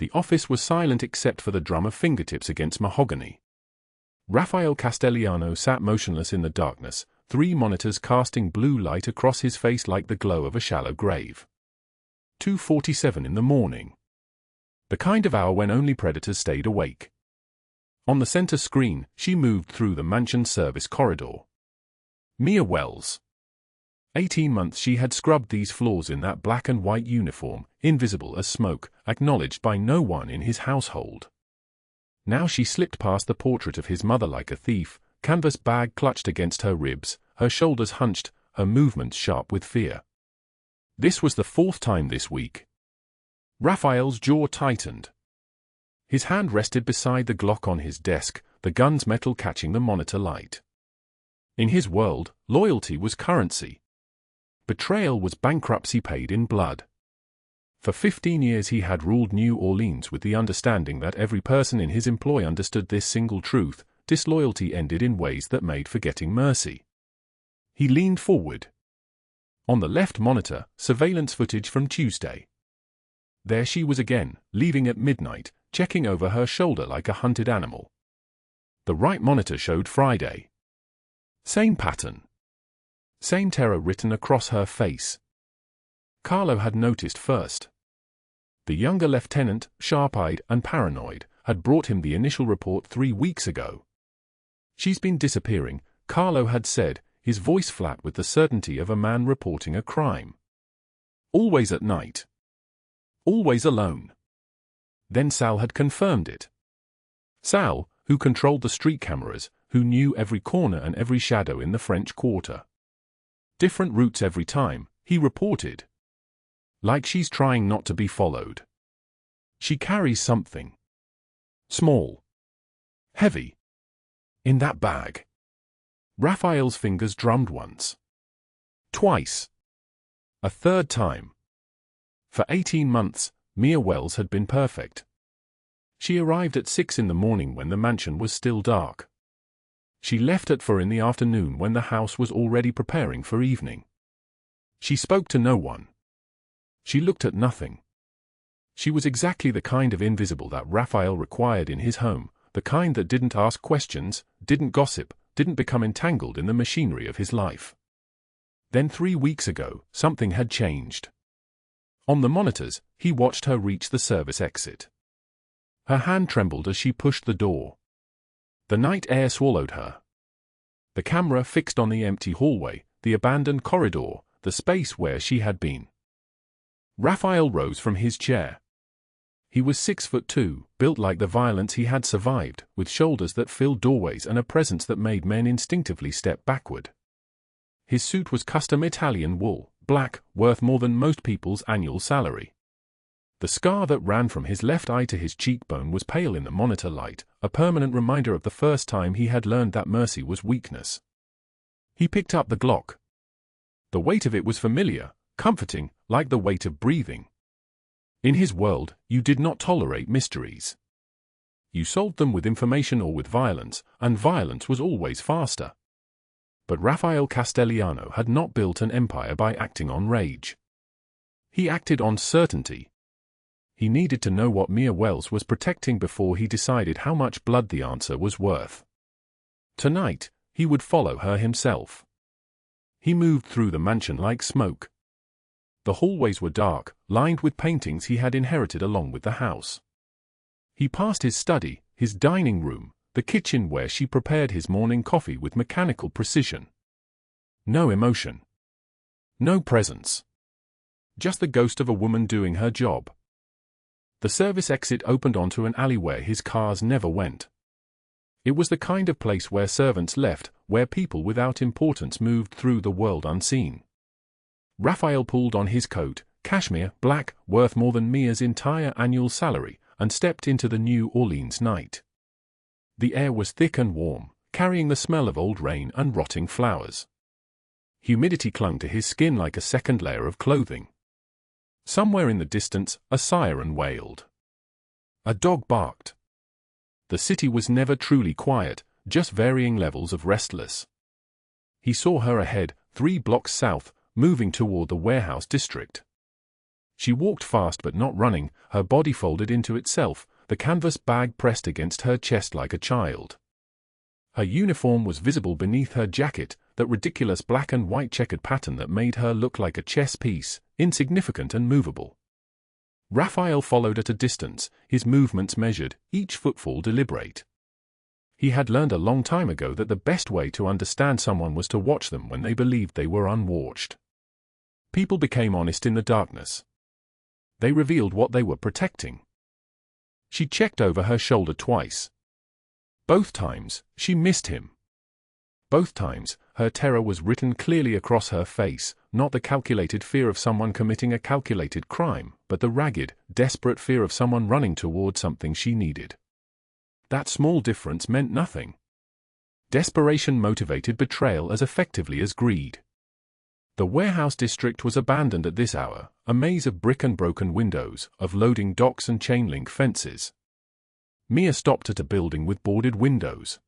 The office was silent except for the drum of fingertips against mahogany. Rafael Castellano sat motionless in the darkness, 3 monitors casting blue light across his face like the glow of a shallow grave. 2:47 in the morning. The kind of hour when only predators stayed awake. On the center screen, she moved through the mansion service corridor. Mia Wells. 18 months she had scrubbed these floors in that black and white uniform, invisible as smoke, acknowledged by no one in his household. Now she slipped past the portrait of his mother like a thief, canvas bag clutched against her ribs, her shoulders hunched, her movements sharp with fear. This was the 4th time this week. Raphael's jaw tightened. His hand rested beside the Glock on his desk, the gun's metal catching the monitor light. In his world, loyalty was currency. Betrayal was bankruptcy paid in blood. For 15 years he had ruled New Orleans with the understanding that every person in his employ understood this single truth: disloyalty ended in ways that made forgetting mercy. He leaned forward. On the left monitor, surveillance footage from Tuesday. There she was again, leaving at midnight, checking over her shoulder like a hunted animal. The right monitor showed Friday. Same pattern. Same terror written across her face. Carlo had noticed first. The younger lieutenant, sharp-eyed and paranoid, had brought him the initial report 3 weeks ago. "She's been disappearing," Carlo had said, his voice flat with the certainty of a man reporting a crime. "Always at night. Always alone." Then Sal had confirmed it. Sal, who controlled the street cameras, who knew every corner and every shadow in the French Quarter. "Different routes every time," he reported. "Like she's trying not to be followed. She carries something. Small. Heavy. In that bag." Raphael's fingers drummed once. Twice. A 3rd time. For 18 months, Mia Wells had been perfect. She arrived at 6 in the morning when the mansion was still dark. She left at 4 in the afternoon when the house was already preparing for evening. She spoke to no one. She looked at nothing. She was exactly the kind of invisible that Raphael required in his home, the kind that didn't ask questions, didn't gossip, didn't become entangled in the machinery of his life. Then 3 weeks ago, something had changed. On the monitors, he watched her reach the service exit. Her hand trembled as she pushed the door. The night air swallowed her. The camera fixed on the empty hallway, the abandoned corridor, the space where she had been. Raphael rose from his chair. He was 6'2", built like the violence he had survived, with shoulders that filled doorways and a presence that made men instinctively step backward. His suit was custom Italian wool, black, worth more than most people's annual salary. The scar that ran from his left eye to his cheekbone was pale in the monitor light, a permanent reminder of the first time he had learned that mercy was weakness. He picked up the Glock. The weight of it was familiar, comforting, like the weight of breathing. In his world, you did not tolerate mysteries. You solved them with information or with violence, and violence was always faster. But Rafael Castellano had not built an empire by acting on rage. He acted on certainty. He needed to know what Mia Wells was protecting before he decided how much blood the answer was worth. Tonight, he would follow her himself. He moved through the mansion like smoke. The hallways were dark, lined with paintings he had inherited along with the house. He passed his study, his dining room, the kitchen where she prepared his morning coffee with mechanical precision. No emotion. No presence. Just the ghost of a woman doing her job. The service exit opened onto an alley where his cars never went. It was the kind of place where servants left, where people without importance moved through the world unseen. Raphael pulled on his coat, cashmere, black, worth more than Mia's entire annual salary, and stepped into the New Orleans night. The air was thick and warm, carrying the smell of old rain and rotting flowers. Humidity clung to his skin like a second layer of clothing. Somewhere in the distance, a siren wailed. A dog barked. The city was never truly quiet, just varying levels of restless. He saw her ahead, 3 blocks south, moving toward the warehouse district. She walked fast but not running, her body folded into itself, the canvas bag pressed against her chest like a child. Her uniform was visible beneath her jacket, that ridiculous black and white checkered pattern that made her look like a chess piece, insignificant and movable. Rafael followed at a distance, his movements measured, each footfall deliberate. He had learned a long time ago that the best way to understand someone was to watch them when they believed they were unwatched. People became honest in the darkness. They revealed what they were protecting. She checked over her shoulder twice. Both times, she missed him. Both times, her terror was written clearly across her face, not the calculated fear of someone committing a calculated crime, but the ragged, desperate fear of someone running toward something she needed. That small difference meant nothing. Desperation motivated betrayal as effectively as greed. The warehouse district was abandoned at this hour, a maze of brick and broken windows, of loading docks and chain-link fences. Mia stopped at a building with boarded windows.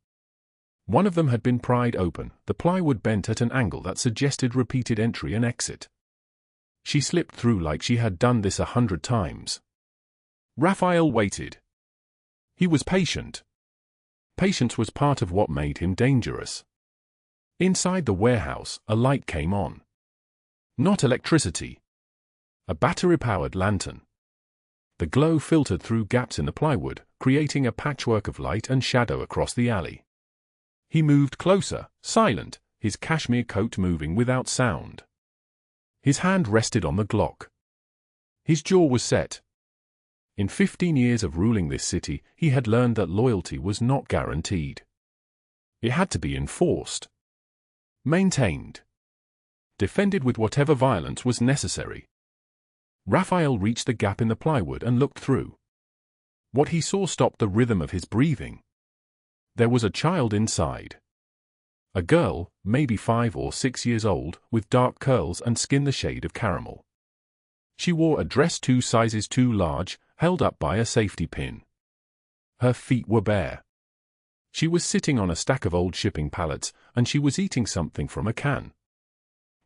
One of them had been pried open, the plywood bent at an angle that suggested repeated entry and exit. She slipped through like she had done this 100 times. Rafael waited. He was patient. Patience was part of what made him dangerous. Inside the warehouse, a light came on. Not electricity. A battery-powered lantern. The glow filtered through gaps in the plywood, creating a patchwork of light and shadow across the alley. He moved closer, silent, his cashmere coat moving without sound. His hand rested on the Glock. His jaw was set. In 15 years of ruling this city, he had learned that loyalty was not guaranteed. It had to be enforced. Maintained. Defended with whatever violence was necessary. Rafael reached the gap in the plywood and looked through. What he saw stopped the rhythm of his breathing. There was a child inside. A girl, maybe 5 or 6 years old, with dark curls and skin the shade of caramel. She wore a dress 2 sizes too large, held up by a safety pin. Her feet were bare. She was sitting on a stack of old shipping pallets, and she was eating something from a can.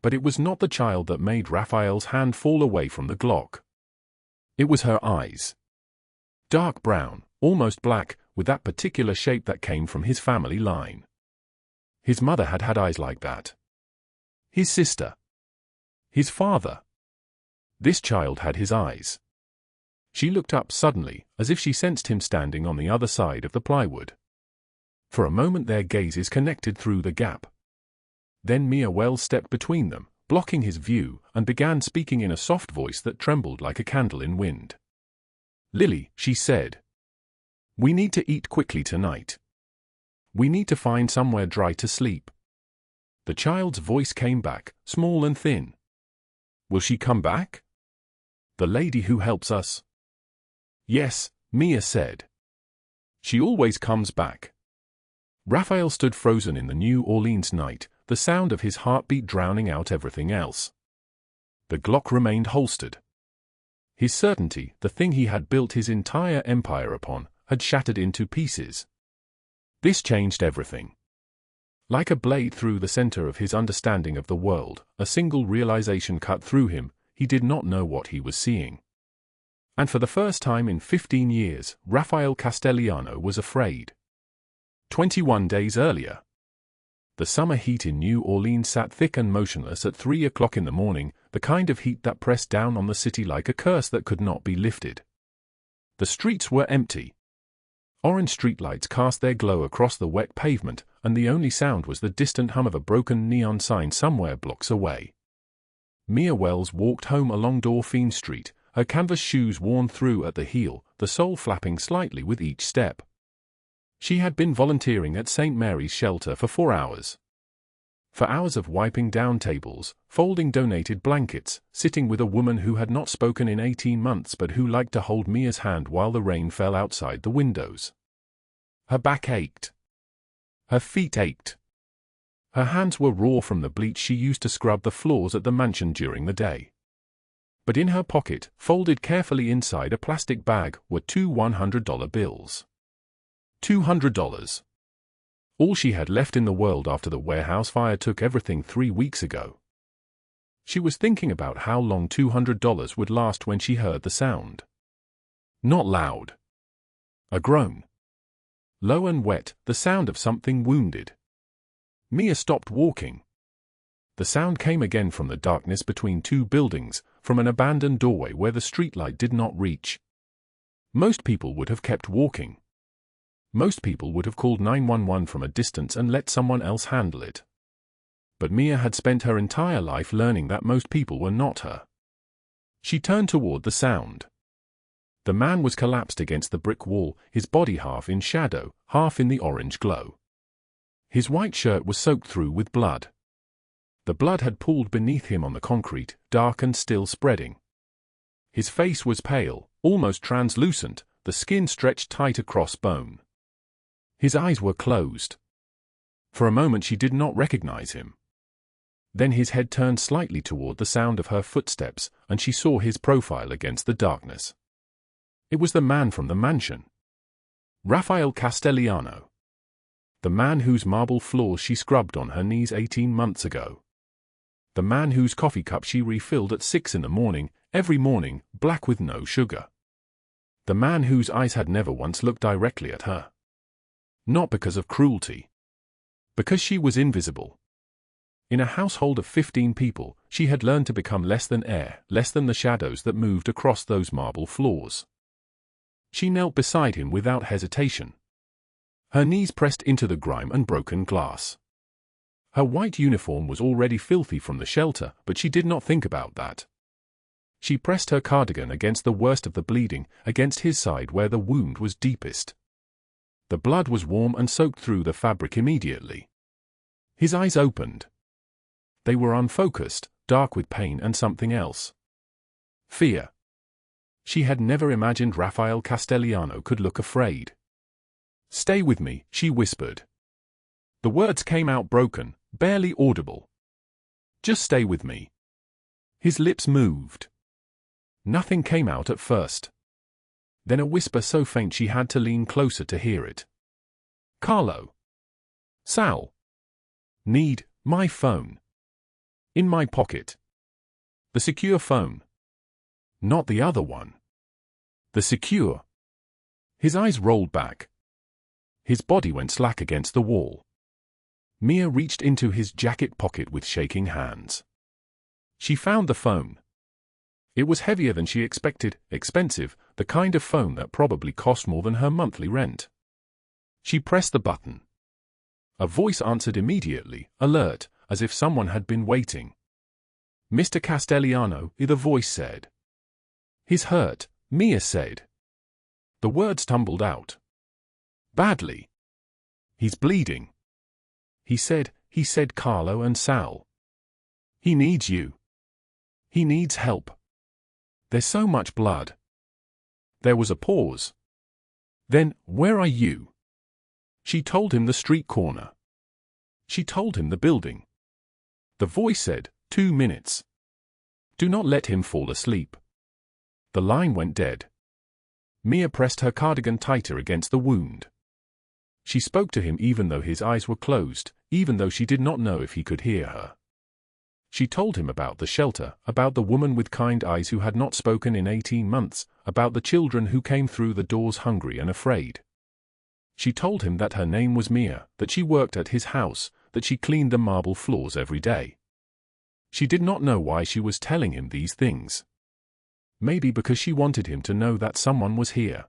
But it was not the child that made Rafael's hand fall away from the Glock. It was her eyes. Dark brown, almost black, with that particular shape that came from his family line. His mother had had eyes like that. His sister. His father. This child had his eyes. She looked up suddenly, as if she sensed him standing on the other side of the plywood. For a moment their gazes connected through the gap. Then Mia Wells stepped between them, blocking his view, and began speaking in a soft voice that trembled like a candle in wind. "Lily," she said. "We need to eat quickly tonight. We need to find somewhere dry to sleep." The child's voice came back, small and thin. "Will she come back? The lady who helps us?" "Yes," Mia said. "She always comes back." Rafael stood frozen in the New Orleans night, the sound of his heartbeat drowning out everything else. The Glock remained holstered. His certainty, the thing he had built his entire empire upon, had shattered into pieces. This changed everything. Like a blade through the center of his understanding of the world, a single realization cut through him: he did not know what he was seeing. And for the first time in 15 years, Rafael Castellano was afraid. 21 days earlier. The summer heat in New Orleans sat thick and motionless at 3 o'clock in the morning, the kind of heat that pressed down on the city like a curse that could not be lifted. The streets were empty. Orange streetlights cast their glow across the wet pavement, and the only sound was the distant hum of a broken neon sign somewhere blocks away. Mia Wells walked home along Dauphine Street, her canvas shoes worn through at the heel, the sole flapping slightly with each step. She had been volunteering at St. Mary's Shelter for 4 hours. For hours of wiping down tables, folding donated blankets, sitting with a woman who had not spoken in 18 months but who liked to hold Mia's hand while the rain fell outside the windows. Her back ached. Her feet ached. Her hands were raw from the bleach she used to scrub the floors at the mansion during the day. But in her pocket, folded carefully inside a plastic bag, were 2 $100 bills. $200. All she had left in the world after the warehouse fire took everything 3 weeks ago. She was thinking about how long $200 would last when she heard the sound. Not loud. A groan. Low and wet, the sound of something wounded. Mia stopped walking. The sound came again from the darkness between two buildings, from an abandoned doorway where the streetlight did not reach. Most people would have kept walking. Most people would have called 911 from a distance and let someone else handle it. But Mia had spent her entire life learning that most people were not her. She turned toward the sound. The man was collapsed against the brick wall, his body half in shadow, half in the orange glow. His white shirt was soaked through with blood. The blood had pooled beneath him on the concrete, dark and still spreading. His face was pale, almost translucent, the skin stretched tight across bone. His eyes were closed. For a moment she did not recognize him. Then his head turned slightly toward the sound of her footsteps, and she saw his profile against the darkness. It was the man from the mansion. Rafael Castellano. The man whose marble floors she scrubbed on her knees 18 months ago. The man whose coffee cup she refilled at 6 in the morning, every morning, black with no sugar. The man whose eyes had never once looked directly at her. Not because of cruelty. Because she was invisible. In a household of 15 people, she had learned to become less than air, less than the shadows that moved across those marble floors. She knelt beside him without hesitation. Her knees pressed into the grime and broken glass. Her white uniform was already filthy from the shelter, but she did not think about that. She pressed her cardigan against the worst of the bleeding, against his side where the wound was deepest. The blood was warm and soaked through the fabric immediately. His eyes opened. They were unfocused, dark with pain and something else. Fear. She had never imagined Rafael Castellano could look afraid. "Stay with me," she whispered. The words came out broken, barely audible. "Just stay with me." His lips moved. Nothing came out at first. Then a whisper so faint she had to lean closer to hear it. "Carlo. Sal. Need my phone. In my pocket. The secure phone. Not the other one. The secure." His eyes rolled back. His body went slack against the wall. Mia reached into his jacket pocket with shaking hands. She found the phone. It was heavier than she expected, expensive, the kind of phone that probably cost more than her monthly rent. She pressed the button. A voice answered immediately, alert, as if someone had been waiting. "Mr. Castellano," the voice said. "He's hurt," Mia said. The words tumbled out. "Badly. He's bleeding." He said Carlo and Sal. "He needs you. He needs help. There's so much blood." There was a pause. Then, "Where are you?" She told him the street corner. She told him the building. The voice said, 2 minutes. Do not let him fall asleep. The line went dead. Mia pressed her cardigan tighter against the wound. She spoke to him even though his eyes were closed, even though she did not know if he could hear her. She told him about the shelter, about the woman with kind eyes who had not spoken in 18 months, about the children who came through the doors hungry and afraid. She told him that her name was Mia, that she worked at his house, that she cleaned the marble floors every day. She did not know why she was telling him these things. Maybe because she wanted him to know that someone was here.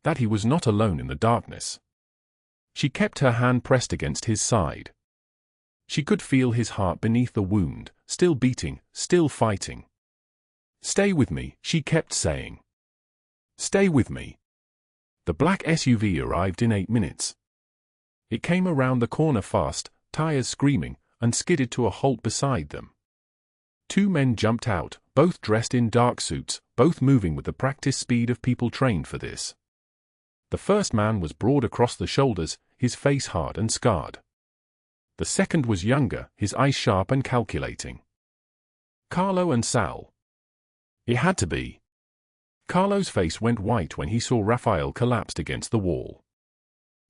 That he was not alone in the darkness. She kept her hand pressed against his side. She could feel his heart beneath the wound, still beating, still fighting. "Stay with me," she kept saying. "Stay with me." The black SUV arrived in 8 minutes. It came around the corner fast, tires screaming, and skidded to a halt beside them. 2 men jumped out, both dressed in dark suits, both moving with the practiced speed of people trained for this. The first man was broad across the shoulders, his face hard and scarred. The second was younger, his eyes sharp and calculating. Carlo and Sal. It had to be. Carlo's face went white when he saw Rafael collapsed against the wall.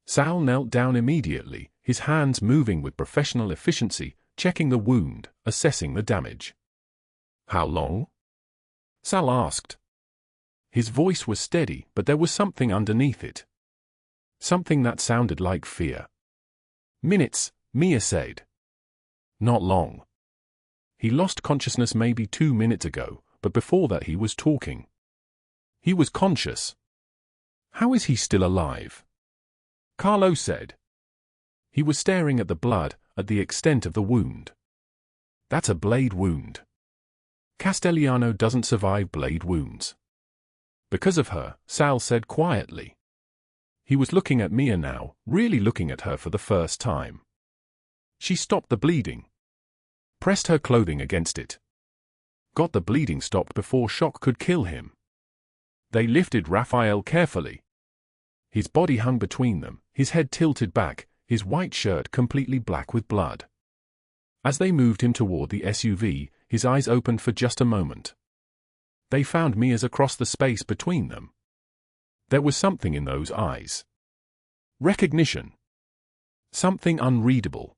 Sal knelt down immediately, his hands moving with professional efficiency, checking the wound, assessing the damage. How long? Sal asked. His voice was steady, but there was something underneath it. Something that sounded like fear. Minutes, Mia said. Not long. He lost consciousness maybe 2 minutes ago, but before that he was talking. He was conscious. How is he still alive? Carlo said. He was staring at the blood, at the extent of the wound. That's a blade wound. Castellano doesn't survive blade wounds. Because of her, Sal said quietly. He was looking at Mia now, really looking at her for the first time. She stopped the bleeding. Pressed her clothing against it. Got the bleeding stopped before shock could kill him. They lifted Rafael carefully. His body hung between them, his head tilted back, his white shirt completely black with blood. As they moved him toward the SUV, his eyes opened for just a moment. They found Mia's across the space between them. There was something in those eyes. Recognition. Something unreadable.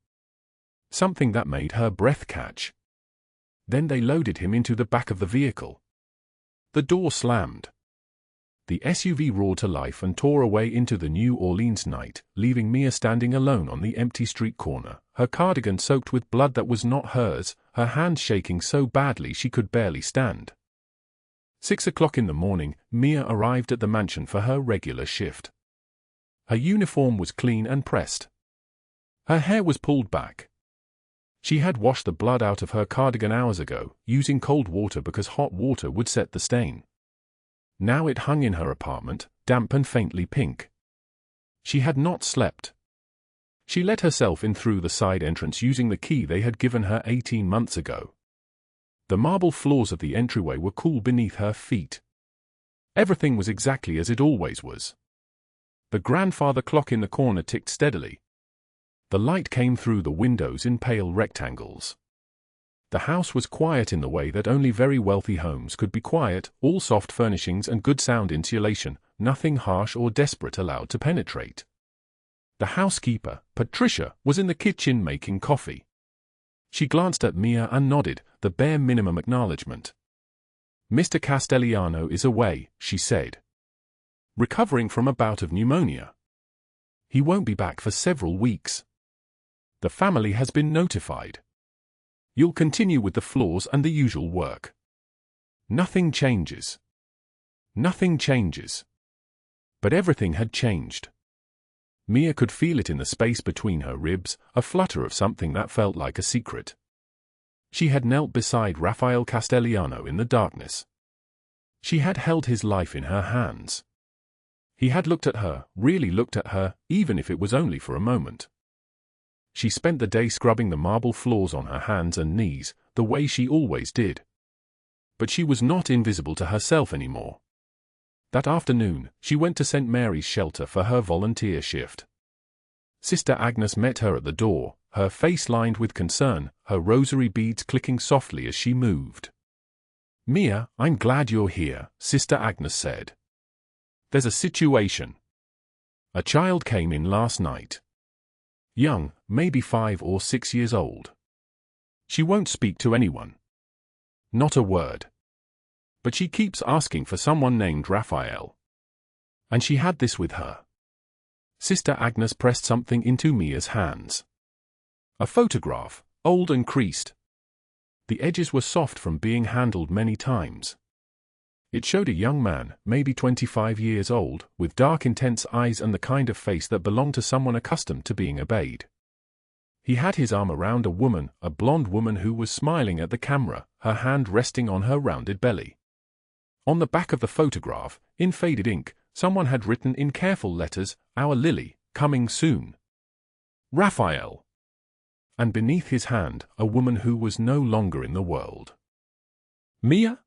Something that made her breath catch. Then they loaded him into the back of the vehicle. The door slammed. The SUV roared to life and tore away into the New Orleans night, leaving Mia standing alone on the empty street corner, her cardigan soaked with blood that was not hers, her hands shaking so badly she could barely stand. 6 o'clock in the morning, Mia arrived at the mansion for her regular shift. Her uniform was clean and pressed. Her hair was pulled back. She had washed the blood out of her cardigan hours ago, using cold water because hot water would set the stain. Now it hung in her apartment, damp and faintly pink. She had not slept. She let herself in through the side entrance using the key they had given her 18 months ago. The marble floors of the entryway were cool beneath her feet. Everything was exactly as it always was. The grandfather clock in the corner ticked steadily. The light came through the windows in pale rectangles. The house was quiet in the way that only very wealthy homes could be quiet, all soft furnishings and good sound insulation, nothing harsh or desperate allowed to penetrate. The housekeeper, Patricia, was in the kitchen making coffee. She glanced at Mia and nodded, the bare minimum acknowledgement. Mr. Castellano is away, she said. Recovering from a bout of pneumonia. He won't be back for several weeks. The family has been notified. You'll continue with the floors and the usual work. Nothing changes. Nothing changes. But everything had changed. Mia could feel it in the space between her ribs, a flutter of something that felt like a secret. She had knelt beside Rafael Castellano in the darkness. She had held his life in her hands. He had looked at her, really looked at her, even if it was only for a moment. She spent the day scrubbing the marble floors on her hands and knees, the way she always did. But she was not invisible to herself anymore. That afternoon, she went to St. Mary's shelter for her volunteer shift. Sister Agnes met her at the door, her face lined with concern, her rosary beads clicking softly as she moved. Mia, I'm glad you're here, Sister Agnes said. There's a situation. A child came in last night. Young, maybe 5 or 6 years old. She won't speak to anyone. Not a word. But she keeps asking for someone named Rafael. And she had this with her. Sister Agnes pressed something into Mia's hands. A photograph, old and creased. The edges were soft from being handled many times. It showed a young man, maybe 25 years old, with dark intense eyes and the kind of face that belonged to someone accustomed to being obeyed. He had his arm around a woman, a blonde woman who was smiling at the camera, her hand resting on her rounded belly. On the back of the photograph, in faded ink, someone had written in careful letters, "Our Lily, coming soon. Raphael." And beneath his hand, a woman who was no longer in the world. Mia?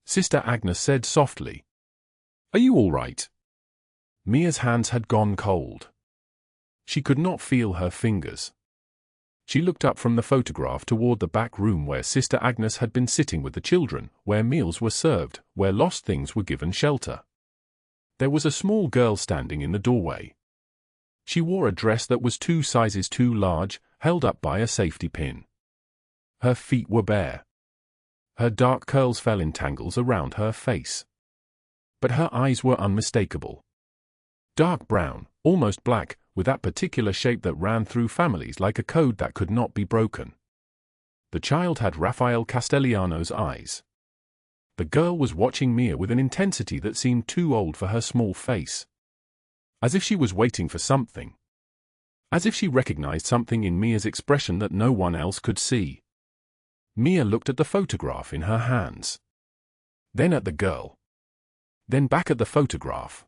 Sister Agnes said softly. Are you all right? Mia's hands had gone cold. She could not feel her fingers. She looked up from the photograph toward the back room where Sister Agnes had been sitting with the children, where meals were served, where lost things were given shelter. There was a small girl standing in the doorway. She wore a dress that was 2 sizes too large, held up by a safety pin. Her feet were bare. Her dark curls fell in tangles around her face. But her eyes were unmistakable. Dark brown, almost black, with that particular shape that ran through families like a code that could not be broken. The child had Rafael Castellano's eyes. The girl was watching Mia with an intensity that seemed too old for her small face. As if she was waiting for something. As if she recognized something in Mia's expression that no one else could see. Mia looked at the photograph in her hands. Then at the girl. Then back at the photograph.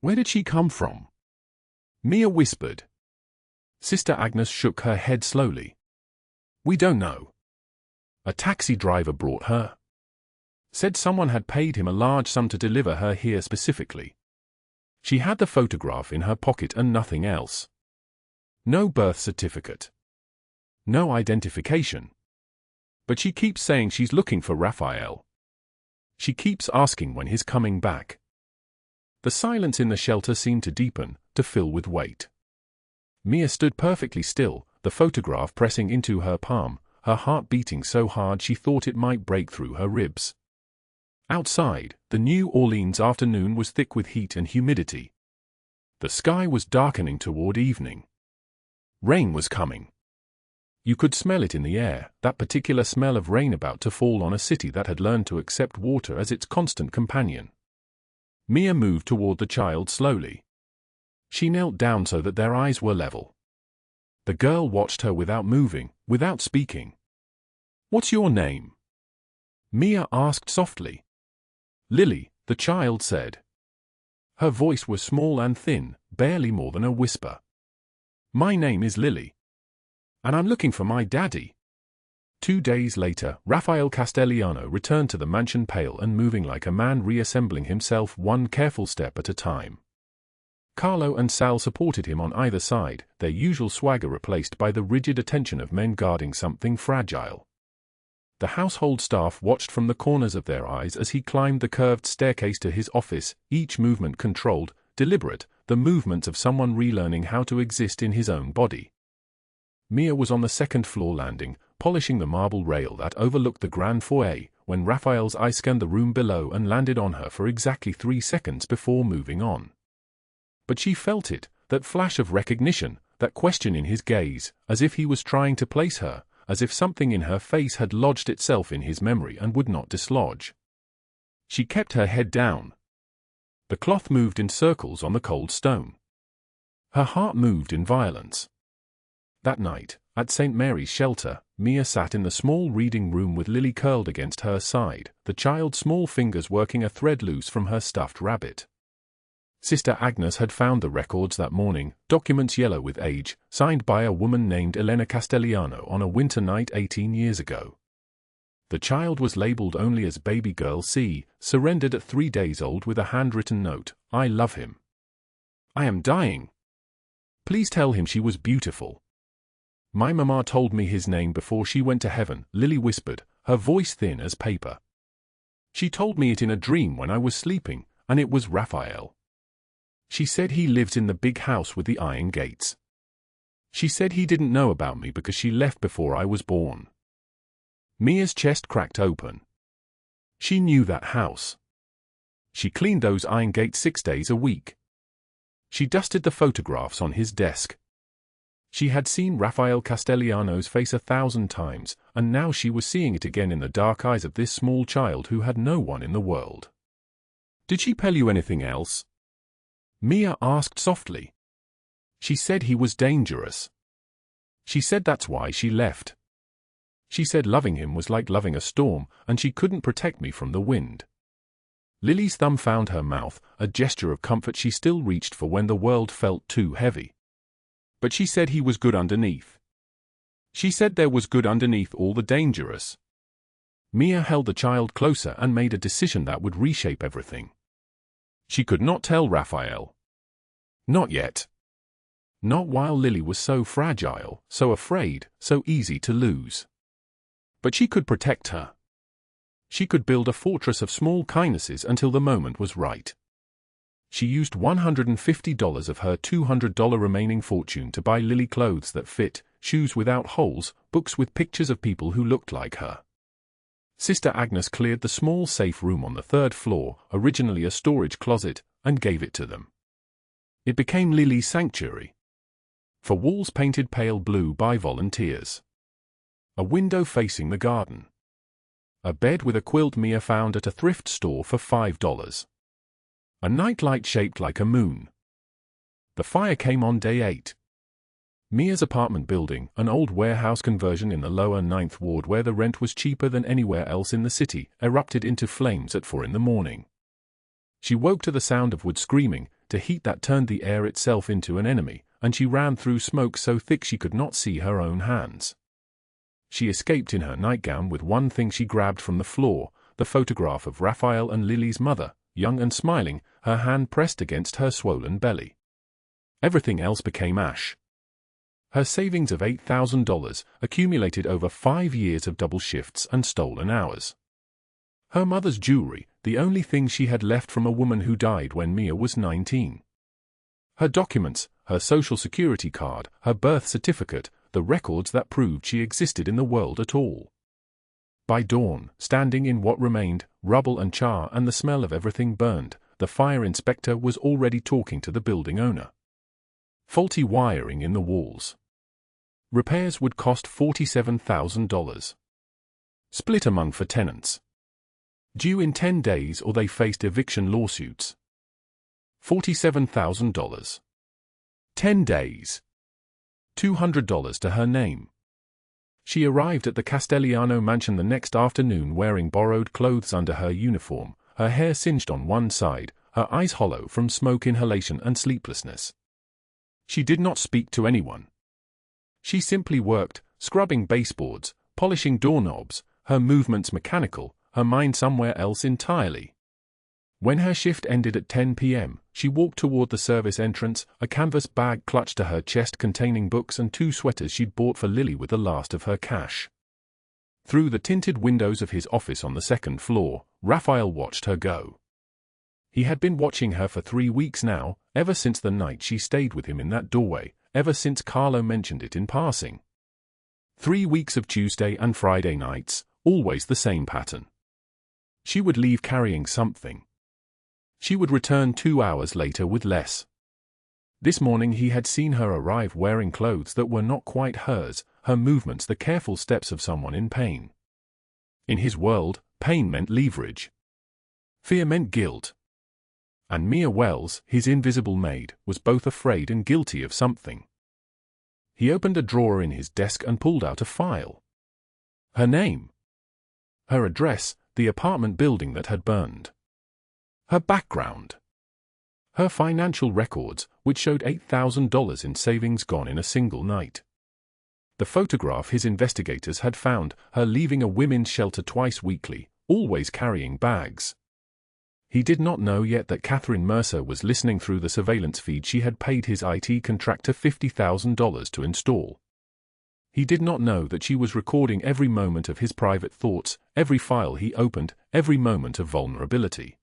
Where did she come from? Mia whispered. Sister Agnes shook her head slowly. We don't know. A taxi driver brought her. Said someone had paid him a large sum to deliver her here specifically. She had the photograph in her pocket and nothing else. No birth certificate. No identification. But she keeps saying she's looking for Rafael. She keeps asking when he's coming back. The silence in the shelter seemed to deepen, to fill with weight. Mia stood perfectly still, the photograph pressing into her palm, her heart beating so hard she thought it might break through her ribs. Outside, the New Orleans afternoon was thick with heat and humidity. The sky was darkening toward evening. Rain was coming. You could smell it in the air, that particular smell of rain about to fall on a city that had learned to accept water as its constant companion. Mia moved toward the child slowly. She knelt down so that their eyes were level. The girl watched her without moving, without speaking. What's your name? Mia asked softly. Lily, the child said. Her voice was small and thin, barely more than a whisper. My name is Lily. And I'm looking for my daddy. 2 days later, Rafael Castellano returned to the mansion pale and moving like a man reassembling himself one careful step at a time. Carlo and Sal supported him on either side, their usual swagger replaced by the rigid attention of men guarding something fragile. The household staff watched from the corners of their eyes as he climbed the curved staircase to his office, each movement controlled, deliberate, the movements of someone relearning how to exist in his own body. Mia was on the second-floor landing, polishing the marble rail that overlooked the grand foyer, when Raphael's eye scanned the room below and landed on her for exactly 3 seconds before moving on. But she felt it, that flash of recognition, that question in his gaze, as if he was trying to place her, as if something in her face had lodged itself in his memory and would not dislodge. She kept her head down. The cloth moved in circles on the cold stone. Her heart moved in violence. That night, at St. Mary's shelter, Mia sat in the small reading room with Lily curled against her side, the child's small fingers working a thread loose from her stuffed rabbit. Sister Agnes had found the records that morning, documents yellow with age, signed by a woman named Elena Castellano on a winter night 18 years ago. The child was labeled only as Baby Girl C, surrendered at 3 days old with a handwritten note, I love him. I am dying. Please tell him she was beautiful. My mama told me his name before she went to heaven, Lily whispered, her voice thin as paper. She told me it in a dream when I was sleeping, and it was Rafael. She said he lives in the big house with the iron gates. She said he didn't know about me because she left before I was born. Mia's chest cracked open. She knew that house. She cleaned those iron gates 6 days a week. She dusted the photographs on his desk. She had seen Rafael Castellano's face 1,000 times, and now she was seeing it again in the dark eyes of this small child who had no one in the world. Did she tell you anything else? Mia asked softly. She said he was dangerous. She said that's why she left. She said loving him was like loving a storm, and she couldn't protect me from the wind. Lily's thumb found her mouth, a gesture of comfort she still reached for when the world felt too heavy. But she said he was good underneath. She said there was good underneath all the dangerous. Mia held the child closer and made a decision that would reshape everything. She could not tell Rafael. Not yet. Not while Lily was so fragile, so afraid, so easy to lose. But she could protect her. She could build a fortress of small kindnesses until the moment was right. She used $150 of her $200 remaining fortune to buy Lily clothes that fit, shoes without holes, books with pictures of people who looked like her. Sister Agnes cleared the small safe room on the third floor, originally a storage closet, and gave it to them. It became Lily's sanctuary. For walls painted pale blue by volunteers. A window facing the garden. A bed with a quilt Mia found at a thrift store for $5. A nightlight shaped like a moon. The fire came on day 8. Mia's apartment building, an old warehouse conversion in the lower 9th ward where the rent was cheaper than anywhere else in the city, erupted into flames at 4 in the morning. She woke to the sound of wood screaming, to heat that turned the air itself into an enemy, and she ran through smoke so thick she could not see her own hands. She escaped in her nightgown with one thing she grabbed from the floor, the photograph of Rafael and Lily's mother, young and smiling, her hand pressed against her swollen belly. Everything else became ash. Her savings of $8,000 accumulated over 5 years of double shifts and stolen hours. Her mother's jewelry, the only thing she had left from a woman who died when Mia was 19. Her documents, her social security card, her birth certificate, the records that proved she existed in the world at all. By dawn, standing in what remained, rubble and char and the smell of everything burned, the fire inspector was already talking to the building owner. Faulty wiring in the walls. Repairs would cost $47,000. Split among 4 tenants. Due in 10 days or they faced eviction lawsuits. $47,000. 10 days. $200 to her name. She arrived at the Castellano mansion the next afternoon wearing borrowed clothes under her uniform, her hair singed on one side, her eyes hollow from smoke inhalation and sleeplessness. She did not speak to anyone. She simply worked, scrubbing baseboards, polishing doorknobs, her movements mechanical, her mind somewhere else entirely. When her shift ended at 10 p.m., she walked toward the service entrance, a canvas bag clutched to her chest containing books and 2 sweaters she'd bought for Lily with the last of her cash. Through the tinted windows of his office on the 2nd floor, Rafael watched her go. He had been watching her for 3 weeks now, ever since the night she stayed with him in that doorway, ever since Carlo mentioned it in passing. 3 weeks of Tuesday and Friday nights, always the same pattern. She would leave carrying something. She would return 2 hours later with less. This morning he had seen her arrive wearing clothes that were not quite hers, her movements the careful steps of someone in pain. In his world, pain meant leverage. Fear meant guilt. And Mia Wells, his invisible maid, was both afraid and guilty of something. He opened a drawer in his desk and pulled out a file. Her name. Her address, the apartment building that had burned. Her background. Her financial records, which showed $8,000 in savings gone in a single night. The photograph his investigators had found, her leaving a women's shelter twice weekly, always carrying bags. He did not know yet that Catherine Mercer was listening through the surveillance feed she had paid his IT contractor $50,000 to install. He did not know that she was recording every moment of his private thoughts, every file he opened, every moment of vulnerability.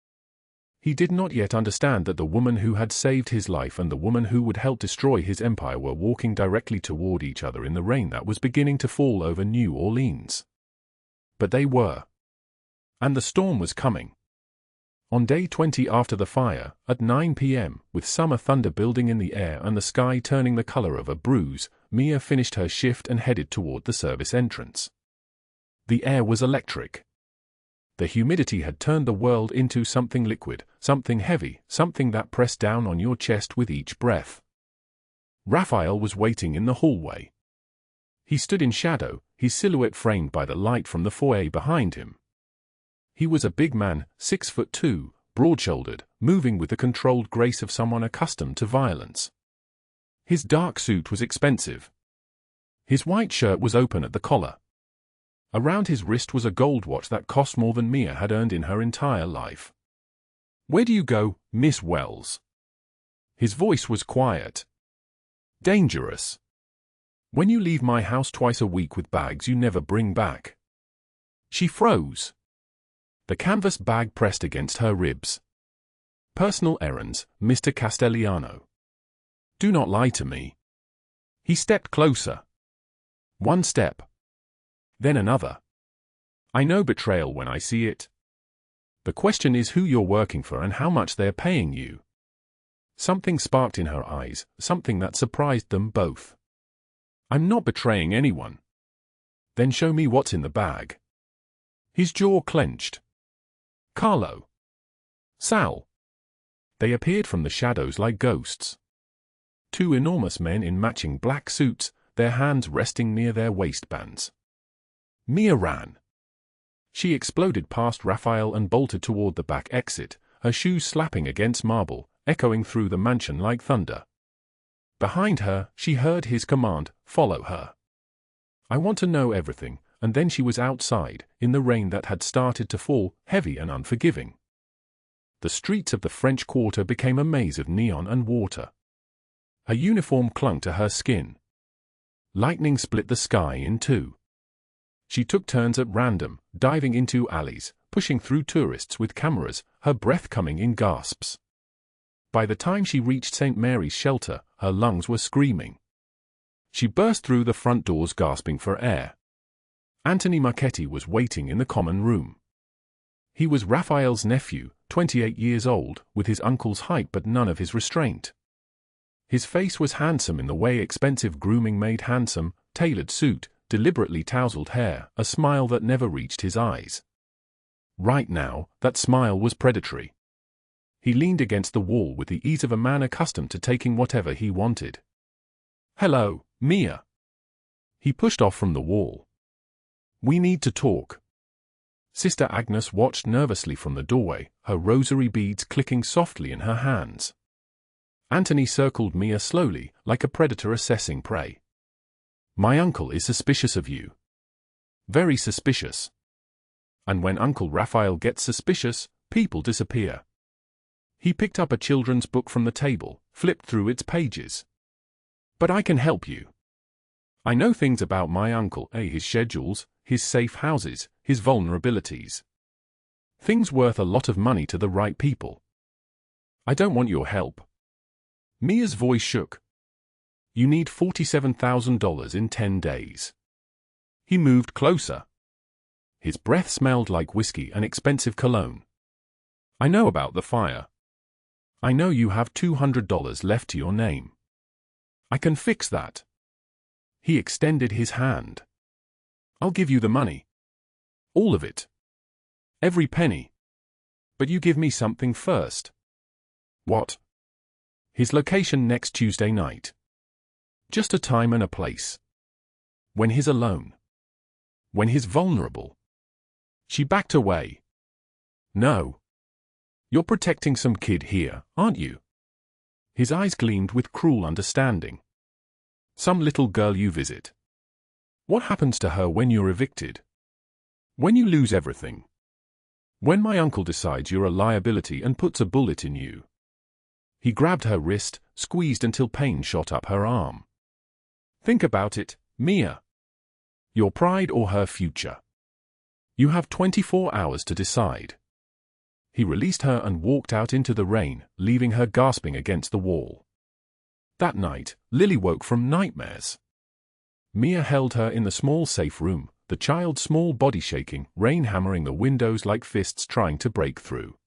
He did not yet understand that the woman who had saved his life and the woman who would help destroy his empire were walking directly toward each other in the rain that was beginning to fall over New Orleans. But they were. And the storm was coming. On day 20 after the fire, at 9 p.m., with summer thunder building in the air and the sky turning the color of a bruise, Mia finished her shift and headed toward the service entrance. The air was electric. The humidity had turned the world into something liquid, something heavy, something that pressed down on your chest with each breath. Rafael was waiting in the hallway. He stood in shadow, his silhouette framed by the light from the foyer behind him. He was a big man, 6'2", broad-shouldered, moving with the controlled grace of someone accustomed to violence. His dark suit was expensive. His white shirt was open at the collar. Around his wrist was a gold watch that cost more than Mia had earned in her entire life. "Where do you go, Miss Wells?" His voice was quiet. "Dangerous. When you leave my house twice a week with bags you never bring back." She froze. The canvas bag pressed against her ribs. "Personal errands, Mr. Castellano. Do not lie to me." He stepped closer. One step. Then another. I know betrayal when I see it. The question is who you're working for and how much they're paying you. Something sparked in her eyes, something that surprised them both. I'm not betraying anyone. Then show me what's in the bag. His jaw clenched. Carlo. Sal. They appeared from the shadows like ghosts. Two enormous men in matching black suits, their hands resting near their waistbands. Mia ran. She exploded past Rafael and bolted toward the back exit, her shoes slapping against marble, echoing through the mansion like thunder. Behind her, she heard his command, "Follow her." I want to know everything, and then she was outside, in the rain that had started to fall, heavy and unforgiving. The streets of the French Quarter became a maze of neon and water. Her uniform clung to her skin. Lightning split the sky in two. She took turns at random, diving into alleys, pushing through tourists with cameras, her breath coming in gasps. By the time she reached St. Mary's shelter, her lungs were screaming. She burst through the front doors gasping for air. Anthony Marchetti was waiting in the common room. He was Raphael's nephew, 28 years old, with his uncle's height but none of his restraint. His face was handsome in the way expensive grooming made handsome, tailored suit, deliberately tousled hair, a smile that never reached his eyes. Right now, that smile was predatory. He leaned against the wall with the ease of a man accustomed to taking whatever he wanted. "Hello, Mia." He pushed off from the wall. "We need to talk." Sister Agnes watched nervously from the doorway, her rosary beads clicking softly in her hands. Anthony circled Mia slowly, like a predator assessing prey. "My uncle is suspicious of you. Very suspicious. And when Uncle Raphael gets suspicious, people disappear." He picked up a children's book from the table, flipped through its pages. "But I can help you. I know things about my uncle, his schedules, his safe houses, his vulnerabilities. Things worth a lot of money to the right people. I don't want your help." Mia's voice shook. "You need $47,000 in 10 days. He moved closer. His breath smelled like whiskey and expensive cologne. "I know about the fire. I know you have $200 left to your name. I can fix that." He extended his hand. "I'll give you the money. All of it. Every penny. But you give me something first." "What?" "His location next Tuesday night. Just a time and a place. When he's alone. When he's vulnerable." She backed away. "No. You're protecting some kid here, aren't you?" His eyes gleamed with cruel understanding. "Some little girl you visit. What happens to her when you're evicted? When you lose everything? When my uncle decides you're a liability and puts a bullet in you?" He grabbed her wrist, squeezed until pain shot up her arm. "Think about it, Mia. Your pride or her future. You have 24 hours to decide." He released her and walked out into the rain, leaving her gasping against the wall. That night, Lily woke from nightmares. Mia held her in the small safe room, the child's small body shaking, rain hammering the windows like fists trying to break through.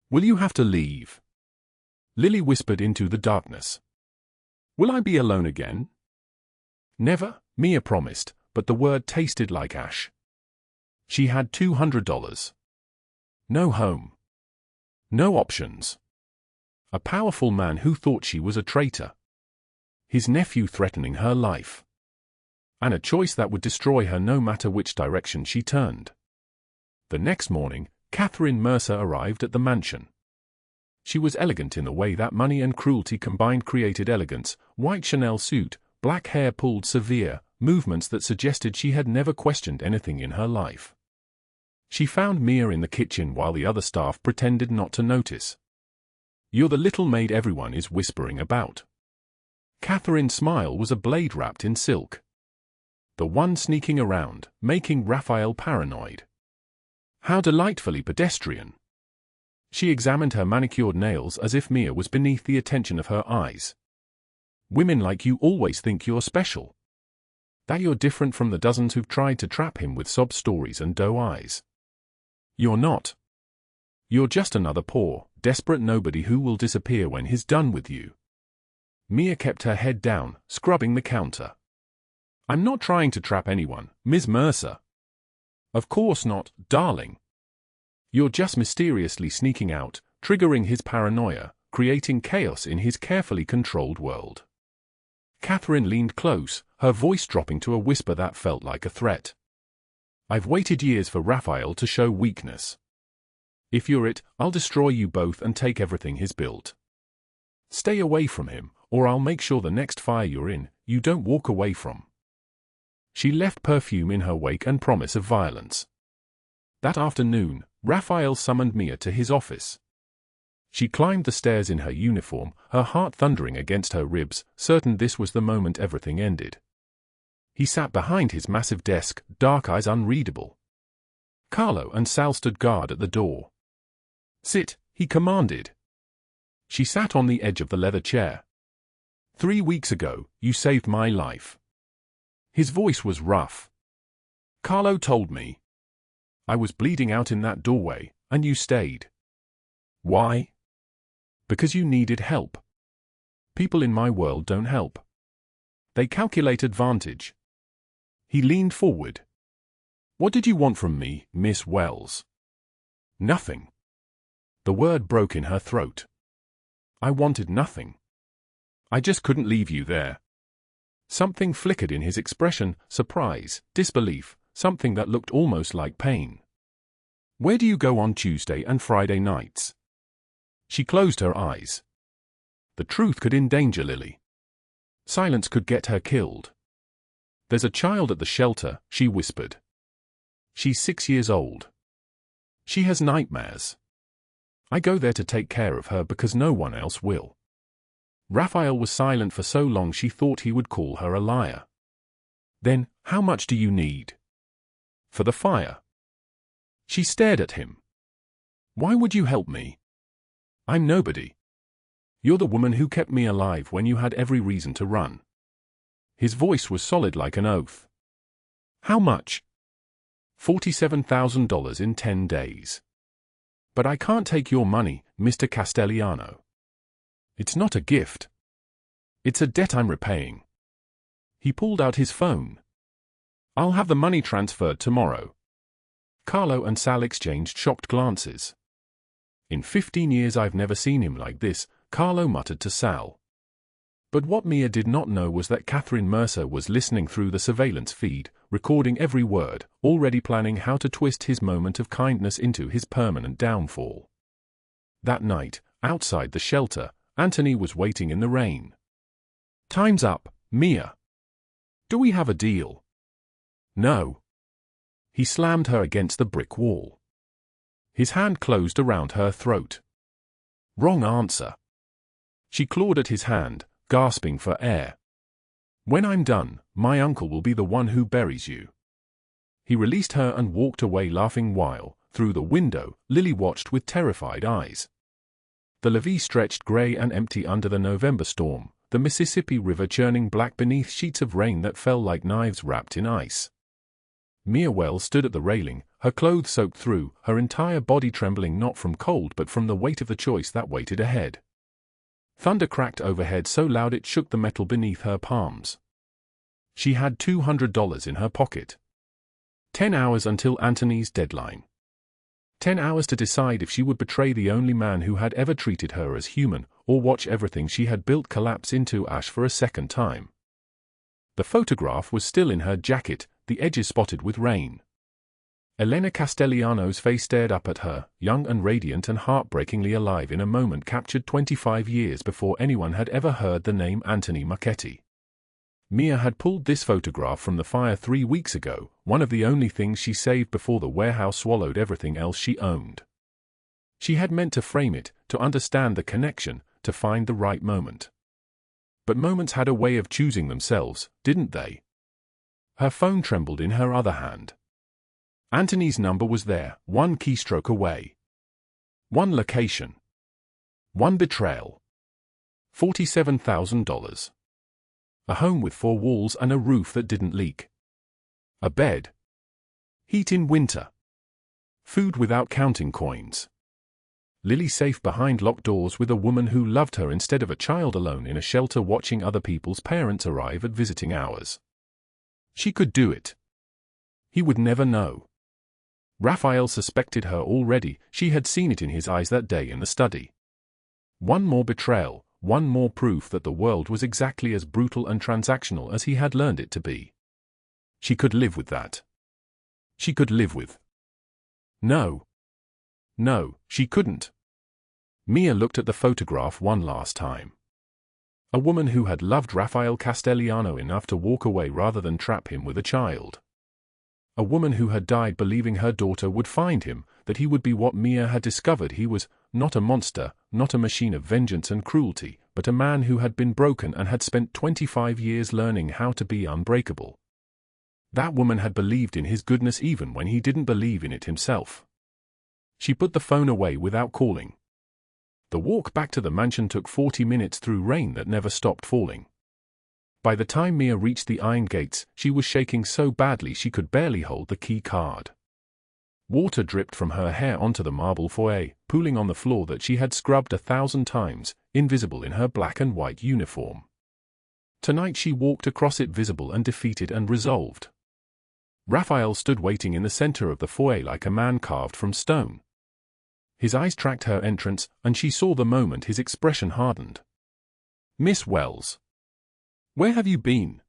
"Will you have to leave?" Lily whispered into the darkness. "Will I be alone again?" "Never," Mia promised, but the word tasted like ash. She had $200. No home. No options. A powerful man who thought she was a traitor. His nephew threatening her life. And a choice that would destroy her no matter which direction she turned. The next morning, Catherine Mercer arrived at the mansion. She was elegant in the way that money and cruelty combined created elegance, white Chanel suit, black hair pulled severe, movements that suggested she had never questioned anything in her life. She found Mia in the kitchen while the other staff pretended not to notice. "You're the little maid everyone is whispering about." Catherine's smile was a blade wrapped in silk. The one sneaking around, making Raphael paranoid. How delightfully pedestrian. She examined her manicured nails as if Mia was beneath the attention of her eyes. "Women like you always think you're special." That you're different from the dozens who've tried to trap him with sob stories and doe eyes. You're not. You're just another poor, desperate nobody who will disappear when he's done with you. Mia kept her head down, scrubbing the counter. I'm not trying to trap anyone, Ms. Mercer. Of course not, darling. You're just mysteriously sneaking out, triggering his paranoia, creating chaos in his carefully controlled world. Catherine leaned close, her voice dropping to a whisper that felt like a threat. I've waited years for Rafael to show weakness. If you're it, I'll destroy you both and take everything he's built. Stay away from him, or I'll make sure the next fire you're in, you don't walk away from. She left perfume in her wake and promise of violence. That afternoon, Rafael summoned Mia to his office. She climbed the stairs in her uniform, her heart thundering against her ribs, certain this was the moment everything ended. He sat behind his massive desk, dark eyes unreadable. Carlo and Sal stood guard at the door. Sit, he commanded. She sat on the edge of the leather chair. 3 weeks ago, you saved my life. His voice was rough. Carlo told me. I was bleeding out in that doorway, and you stayed. Why? Because you needed help. People in my world don't help. They calculate advantage. He leaned forward. What did you want from me, Miss Wells? Nothing. The word broke in her throat. I wanted nothing. I just couldn't leave you there. Something flickered in his expression, surprise, disbelief, something that looked almost like pain. Where do you go on Tuesday and Friday nights? She closed her eyes. The truth could endanger Lily. Silence could get her killed. There's a child at the shelter, she whispered. She's 6 years old. She has nightmares. I go there to take care of her because no one else will. Raphael was silent for so long she thought he would call her a liar. Then, how much do you need? For the fire. She stared at him. Why would you help me? I'm nobody. You're the woman who kept me alive when you had every reason to run. His voice was solid like an oath. How much? $47,000 in 10 days. But I can't take your money, Mr. Castellano. It's not a gift. It's a debt I'm repaying. He pulled out his phone. I'll have the money transferred tomorrow. Carlo and Sal exchanged shocked glances. In 15 years I've never seen him like this, Carlo muttered to Sal. But what Mia did not know was that Catherine Mercer was listening through the surveillance feed, recording every word, already planning how to twist his moment of kindness into his permanent downfall. That night, outside the shelter, Anthony was waiting in the rain. Time's up, Mia. Do we have a deal? No. He slammed her against the brick wall. His hand closed around her throat. Wrong answer. She clawed at his hand, gasping for air. When I'm done, my uncle will be the one who buries you. He released her and walked away laughing while, through the window, Lily watched with terrified eyes. The levee stretched grey and empty under the November storm, the Mississippi River churning black beneath sheets of rain that fell like knives wrapped in ice. Mia Wells stood at the railing, her clothes soaked through, her entire body trembling not from cold but from the weight of the choice that waited ahead. Thunder cracked overhead so loud it shook the metal beneath her palms. She had $200 in her pocket. 10 hours until Anthony's deadline. 10 hours to decide if she would betray the only man who had ever treated her as human, or watch everything she had built collapse into ash for a second time. The photograph was still in her jacket, the edges spotted with rain. Elena Castellano's face stared up at her, young and radiant and heartbreakingly alive in a moment captured 25 years before anyone had ever heard the name Anthony Marchetti. Mia had pulled this photograph from the fire 3 weeks ago, one of the only things she saved before the warehouse swallowed everything else she owned. She had meant to frame it, to understand the connection, to find the right moment. But moments had a way of choosing themselves, didn't they? Her phone trembled in her other hand. Anthony's number was there, one keystroke away. One location. One betrayal. $47,000. A home with 4 walls and a roof that didn't leak. A bed. Heat in winter. Food without counting coins. Lily safe behind locked doors with a woman who loved her instead of a child alone in a shelter watching other people's parents arrive at visiting hours. She could do it. He would never know. Rafael suspected her already. She had seen it in his eyes that day in the study. One more betrayal, one more proof that the world was exactly as brutal and transactional as he had learned it to be. She could live with that. She could live with. No. No, she couldn't. Mia looked at the photograph one last time. A woman who had loved Rafael Castellano enough to walk away rather than trap him with a child. A woman who had died believing her daughter would find him, that he would be what Mia had discovered he was, not a monster, not a machine of vengeance and cruelty, but a man who had been broken and had spent 25 years learning how to be unbreakable. That woman had believed in his goodness even when he didn't believe in it himself. She put the phone away without calling. The walk back to the mansion took 40 minutes through rain that never stopped falling. By the time Mia reached the iron gates, she was shaking so badly she could barely hold the key card. Water dripped from her hair onto the marble foyer, pooling on the floor that she had scrubbed 1,000 times, invisible in her black and white uniform. Tonight she walked across it visible and defeated and resolved. Rafael stood waiting in the center of the foyer like a man carved from stone. His eyes tracked her entrance, and she saw the moment his expression hardened. "Miss Wells. Where have you been?"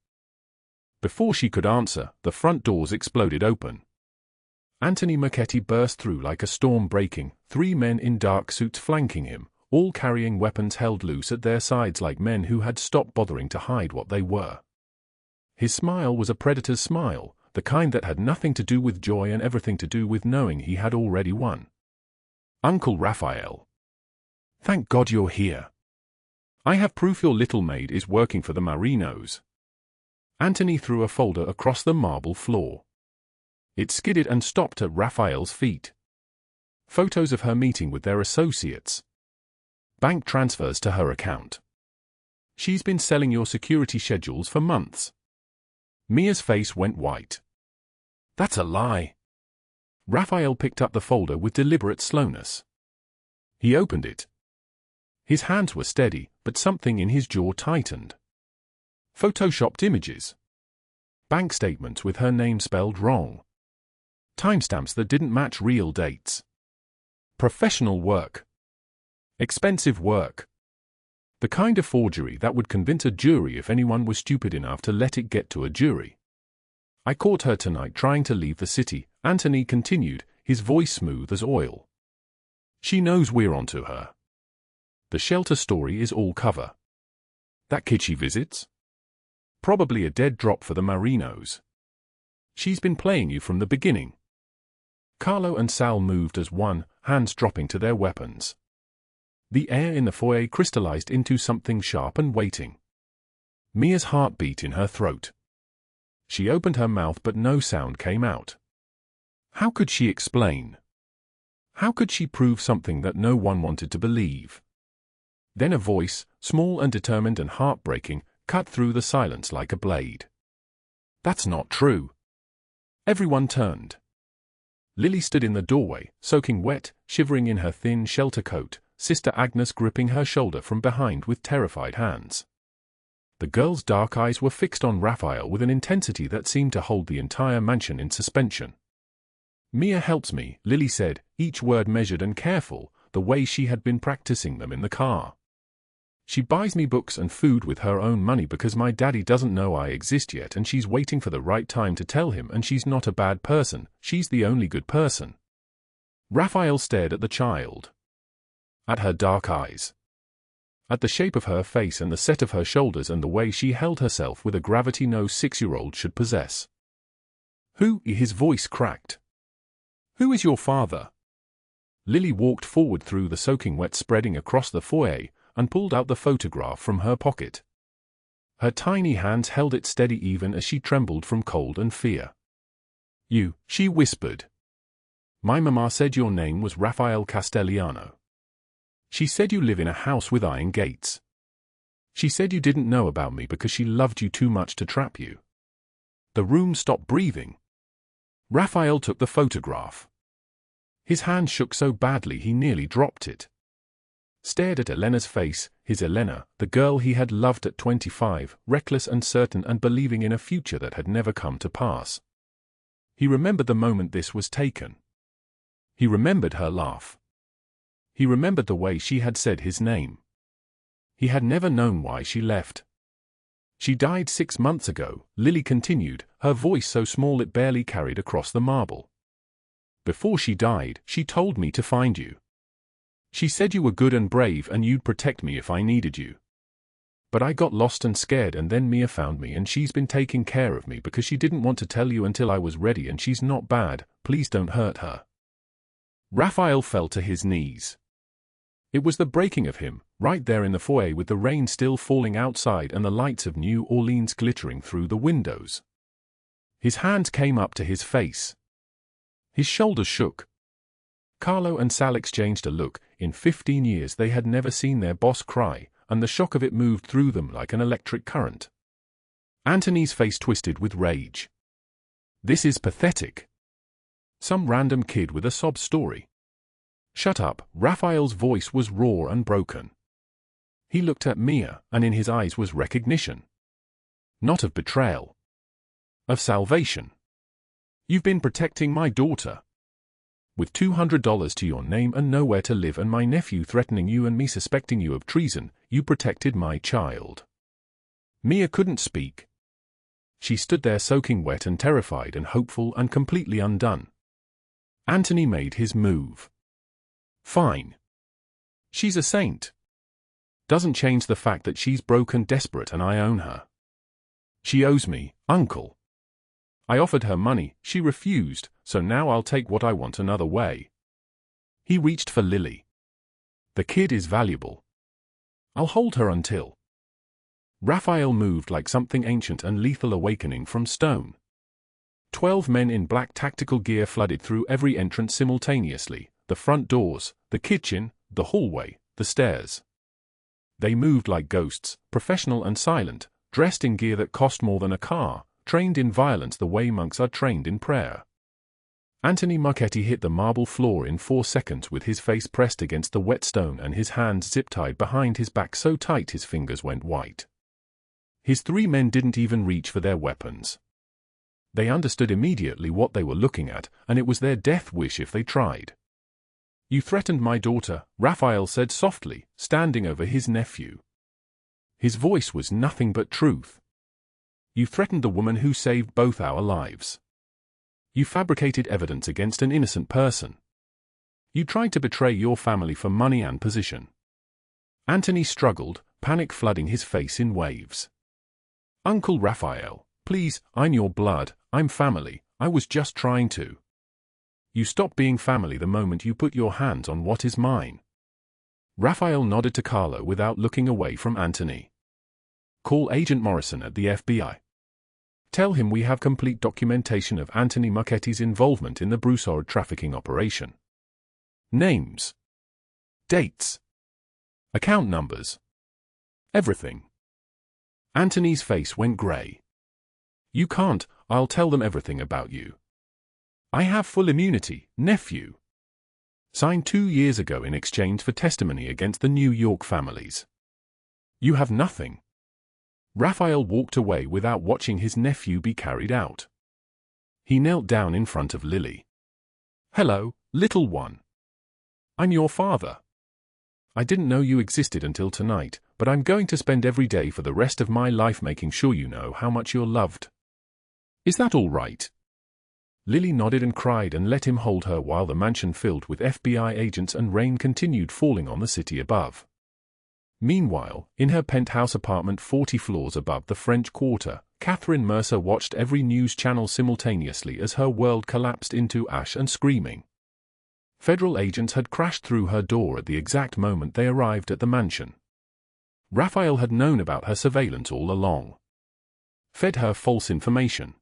Before she could answer, the front doors exploded open. Anthony Marchetti burst through like a storm breaking, 3 men in dark suits flanking him, all carrying weapons held loose at their sides like men who had stopped bothering to hide what they were. His smile was a predator's smile, the kind that had nothing to do with joy and everything to do with knowing he had already won. "Uncle Rafael. Thank God you're here. I have proof your little maid is working for the Marinos." Anthony threw a folder across the marble floor. It skidded and stopped at Rafael's feet. Photos of her meeting with their associates. Bank transfers to her account. "She's been selling your security schedules for months." Mia's face went white. "That's a lie." Rafael picked up the folder with deliberate slowness. He opened it. His hands were steady, but something in his jaw tightened. Photoshopped images. Bank statements with her name spelled wrong. Timestamps that didn't match real dates. Professional work. Expensive work. The kind of forgery that would convince a jury if anyone was stupid enough to let it get to a jury. "I caught her tonight trying to leave the city," Anthony continued, his voice smooth as oil. "She knows we're onto her. The shelter story is all cover. That kid she visits? Probably a dead drop for the Marinos. She's been playing you from the beginning." Carlo and Sal moved as one, hands dropping to their weapons. The air in the foyer crystallized into something sharp and waiting. Mia's heart beat in her throat. She opened her mouth but no sound came out. How could she explain? How could she prove something that no one wanted to believe? Then a voice, small and determined and heartbreaking, cut through the silence like a blade. "That's not true." Everyone turned. Lily stood in the doorway, soaking wet, shivering in her thin shelter coat, Sister Agnes gripping her shoulder from behind with terrified hands. The girl's dark eyes were fixed on Rafael with an intensity that seemed to hold the entire mansion in suspension. "Mia helps me," Lily said, each word measured and careful, the way she had been practicing them in the car. "She buys me books and food with her own money because my daddy doesn't know I exist yet and she's waiting for the right time to tell him, and she's not a bad person, she's the only good person." Rafael stared at the child. At her dark eyes. At the shape of her face and the set of her shoulders and the way she held herself with a gravity no 6-year-old should possess. "Who?" His voice cracked. "Who is your father?" Lily walked forward through the soaking wet spreading across the foyer and pulled out the photograph from her pocket. Her tiny hands held it steady even as she trembled from cold and fear. "You," she whispered. "My mama said your name was Rafael Castellano. She said you live in a house with iron gates. She said you didn't know about me because she loved you too much to trap you. The room stopped breathing. Rafael took the photograph. His hand shook so badly he nearly dropped it. Stared at Elena's face, his Elena, the girl he had loved at 25, reckless and certain and believing in a future that had never come to pass. He remembered the moment this was taken. He remembered her laugh. He remembered the way she had said his name. He had never known why she left. She died 6 months ago, Lily continued, her voice so small it barely carried across the marble. Before she died, she told me to find you. She said you were good and brave and you'd protect me if I needed you. But I got lost and scared and then Mia found me and she's been taking care of me because she didn't want to tell you until I was ready and she's not bad, please don't hurt her. Rafael fell to his knees. It was the breaking of him, right there in the foyer with the rain still falling outside and the lights of New Orleans glittering through the windows. His hands came up to his face. His shoulders shook. Carlo and Sal exchanged a look. In 15 years they had never seen their boss cry, and the shock of it moved through them like an electric current. Anthony's face twisted with rage. This is pathetic. Some random kid with a sob story. Shut up, Raphael's voice was raw and broken. He looked at Mia, and in his eyes was recognition. Not of betrayal. Of salvation. You've been protecting my daughter. With $200 to your name and nowhere to live and my nephew threatening you and me suspecting you of treason, you protected my child. Mia couldn't speak. She stood there soaking wet and terrified and hopeful and completely undone. Anthony made his move. Fine. She's a saint. Doesn't change the fact that she's broken, desperate, and I own her. She owes me, uncle. I offered her money, she refused, so now I'll take what I want another way. He reached for Lily. The kid is valuable. I'll hold her until. Raphael moved like something ancient and lethal awakening from stone. 12 men in black tactical gear flooded through every entrance simultaneously, the front doors, the kitchen, the hallway, the stairs. They moved like ghosts, professional and silent, dressed in gear that cost more than a car, trained in violence the way monks are trained in prayer. Anthony Marchetti hit the marble floor in 4 seconds with his face pressed against the wet stone and his hands zip-tied behind his back so tight his fingers went white. His 3 men didn't even reach for their weapons. They understood immediately what they were looking at, and it was their death wish if they tried. You threatened my daughter, Raphael said softly, standing over his nephew. His voice was nothing but truth. You threatened the woman who saved both our lives. You fabricated evidence against an innocent person. You tried to betray your family for money and position. Anthony struggled, panic flooding his face in waves. Uncle Raphael, please, I'm your blood, I'm family, I was just trying to. You stopped being family the moment you put your hands on what is mine. Raphael nodded to Carlo without looking away from Anthony. Call Agent Morrison at the FBI. Tell him we have complete documentation of Anthony Marchetti's involvement in the Broussard trafficking operation. Names. Dates. Account numbers. Everything. Anthony's face went grey. You can't, I'll tell them everything about you. I have full immunity, nephew. Signed 2 years ago in exchange for testimony against the New York families. You have nothing. Raphael walked away without watching his nephew be carried out. He knelt down in front of Lily. Hello, little one. I'm your father. I didn't know you existed until tonight, but I'm going to spend every day for the rest of my life making sure you know how much you're loved. Is that all right? Lily nodded and cried and let him hold her while the mansion filled with FBI agents and rain continued falling on the city above. Meanwhile, in her penthouse apartment 40 floors above the French Quarter, Catherine Mercer watched every news channel simultaneously as her world collapsed into ash and screaming. Federal agents had crashed through her door at the exact moment they arrived at the mansion. Raphael had known about her surveillance all along. Fed her false information.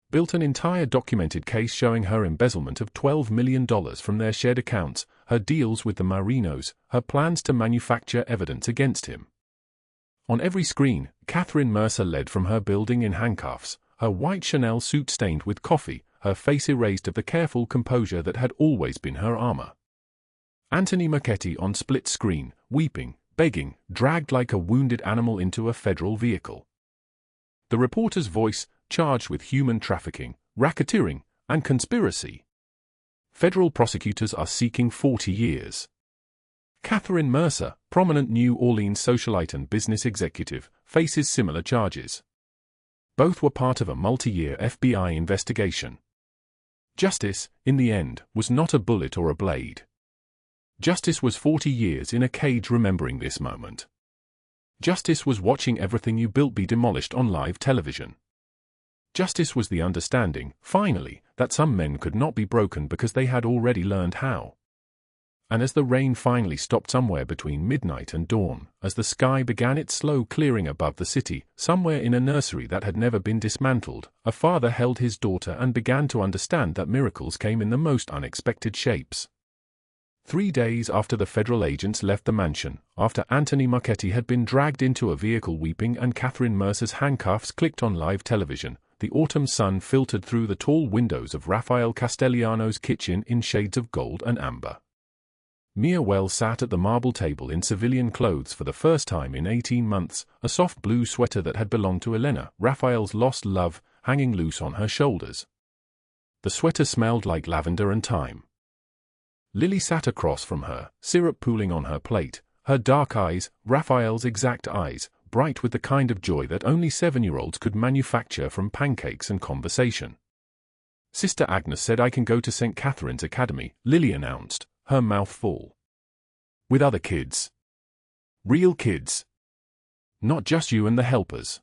Built an entire documented case showing her embezzlement of $12 million from their shared accounts, her deals with the Marinos, her plans to manufacture evidence against him. On every screen, Catherine Mercer led from her building in handcuffs, her white Chanel suit stained with coffee, her face erased of the careful composure that had always been her armor. Anthony Marchetti on split screen, weeping, begging, dragged like a wounded animal into a federal vehicle. The reporter's voice, charged with human trafficking, racketeering, and conspiracy. Federal prosecutors are seeking 40 years. Catherine Mercer, prominent New Orleans socialite and business executive, faces similar charges. Both were part of a multi-year FBI investigation. Justice, in the end, was not a bullet or a blade. Justice was 40 years in a cage remembering this moment. Justice was watching everything you built be demolished on live television. Justice was the understanding, finally, that some men could not be broken because they had already learned how. And as the rain finally stopped somewhere between midnight and dawn, as the sky began its slow clearing above the city, somewhere in a nursery that had never been dismantled, a father held his daughter and began to understand that miracles came in the most unexpected shapes. 3 days after the federal agents left the mansion, after Anthony Marchetti had been dragged into a vehicle weeping and Catherine Mercer's handcuffs clicked on live television, the autumn sun filtered through the tall windows of Rafael Castellano's kitchen in shades of gold and amber. Mia Wells sat at the marble table in civilian clothes for the first time in 18 months, a soft blue sweater that had belonged to Elena, Raphael's lost love, hanging loose on her shoulders. The sweater smelled like lavender and thyme. Lily sat across from her, syrup pooling on her plate, her dark eyes, Raphael's exact eyes, bright with the kind of joy that only 7-year-olds could manufacture from pancakes and conversation. Sister Agnes said I can go to St. Catherine's Academy, Lily announced, her mouth full. With other kids. Real kids. Not just you and the helpers.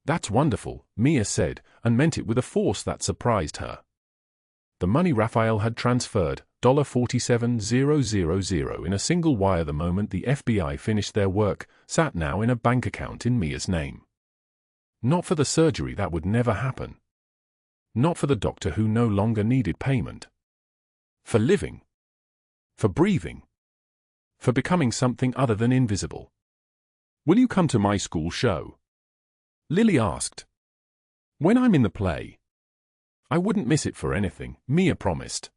That's wonderful, Mia said, and meant it with a force that surprised her. The money Raphael had transferred, $47,000 in a single wire the moment the FBI finished their work, sat now in a bank account in Mia's name. Not for the surgery that would never happen. Not for the doctor who no longer needed payment. For living. For breathing. For becoming something other than invisible. Will you come to my school show? Lily asked. When I'm in the play. I wouldn't miss it for anything, Mia promised.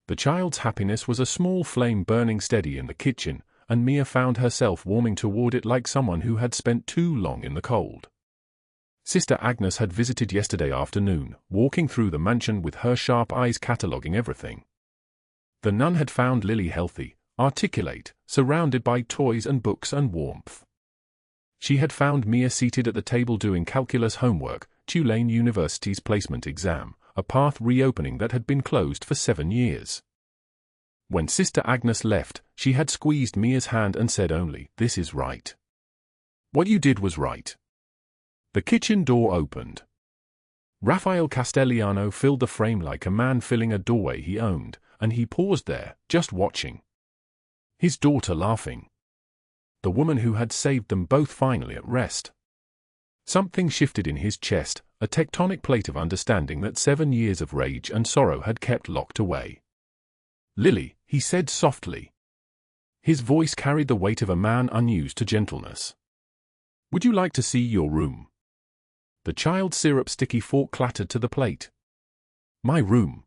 The child's happiness was a small flame burning steady in the kitchen, and Mia found herself warming toward it like someone who had spent too long in the cold. Sister Agnes had visited yesterday afternoon, walking through the mansion with her sharp eyes cataloguing everything. The nun had found Lily healthy, articulate, surrounded by toys and books and warmth. She had found Mia seated at the table doing calculus homework, Tulane University's placement exam, a path reopening that had been closed for 7 years. When Sister Agnes left, she had squeezed Mia's hand and said only, "This is right. What you did was right." The kitchen door opened. Rafael Castellano filled the frame like a man filling a doorway he owned, and he paused there, just watching. His daughter laughing. The woman who had saved them both finally at rest. Something shifted in his chest, a tectonic plate of understanding that 7 years of rage and sorrow had kept locked away. Lily, he said softly. His voice carried the weight of a man unused to gentleness. Would you like to see your room? The child's syrup sticky fork clattered to the plate. My room.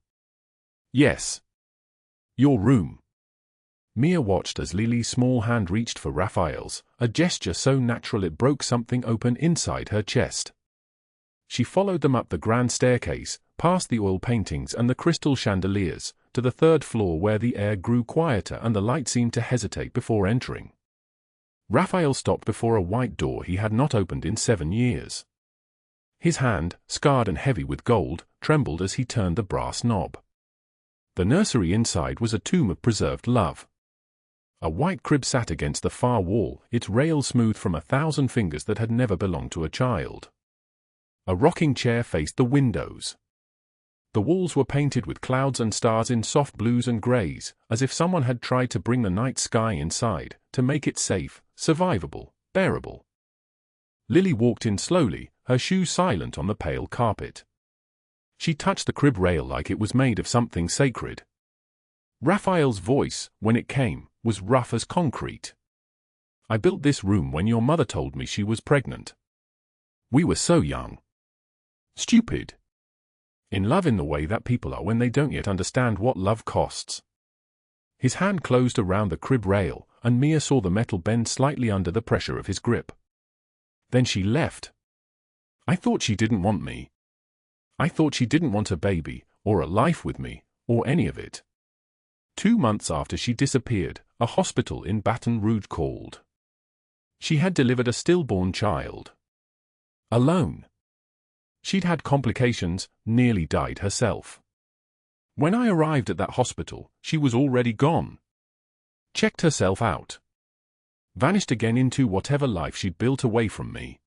Yes. Your room. Mia watched as Lily's small hand reached for Raphael's, a gesture so natural it broke something open inside her chest. She followed them up the grand staircase, past the oil paintings and the crystal chandeliers, to the 3rd floor where the air grew quieter and the light seemed to hesitate before entering. Raphael stopped before a white door he had not opened in 7 years. His hand, scarred and heavy with gold, trembled as he turned the brass knob. The nursery inside was a tomb of preserved love. A white crib sat against the far wall, its rail smooth from 1,000 fingers that had never belonged to a child. A rocking chair faced the windows. The walls were painted with clouds and stars in soft blues and grays, as if someone had tried to bring the night sky inside, to make it safe, survivable, bearable. Lily walked in slowly, her shoes silent on the pale carpet. She touched the crib rail like it was made of something sacred. Raphael's voice, when it came, was rough as concrete. I built this room when your mother told me she was pregnant. We were so young. Stupid. In love in the way that people are when they don't yet understand what love costs. His hand closed around the crib rail, and Mia saw the metal bend slightly under the pressure of his grip. Then she left. I thought she didn't want me. I thought she didn't want a baby, or a life with me, or any of it. 2 months after she disappeared, a hospital in Baton Rouge called. She had delivered a stillborn child. Alone. She'd had complications, nearly died herself. When I arrived at that hospital, she was already gone. Checked herself out. Vanished again into whatever life she'd built away from me.